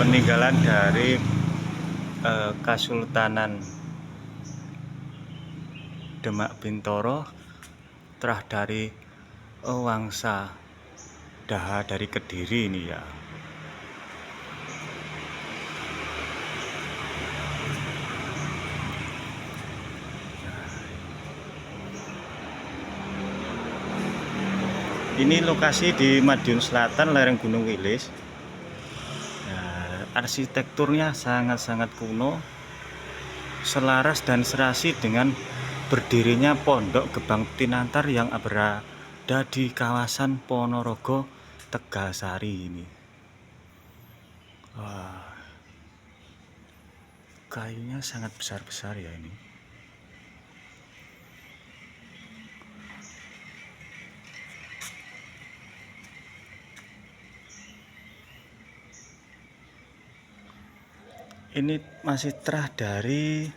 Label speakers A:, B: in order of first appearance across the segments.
A: peninggalan dari Kasultanan Demak Bintoro terah dari Wangsa Daha dari Kediri ini ya. Ini lokasi di Madiun Selatan, lereng Gunung Wilis. Nah, arsitekturnya sangat-sangat kuno, selaras dan serasi dengan berdirinya Pondok Gebang Tinantar yang berada di kawasan Ponorogo, Tegalsari ini. Wah, kayunya sangat besar-besar ya ini. Ini masih terah dari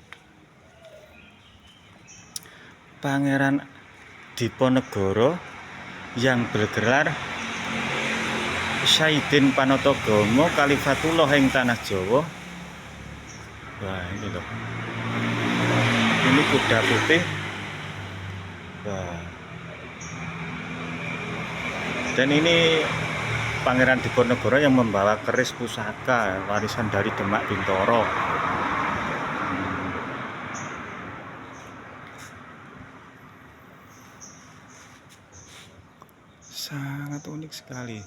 A: Pangeran Diponegoro yang bergelar Saidin Panatagomo Kalifatullah ing Tanah Jawa. Wah, ini loh. Ini kuda putih. Wah. Dan ini Pangeran Diponegoro yang membawa keris pusaka warisan dari Demak Bintoro. Sangat unik sekali.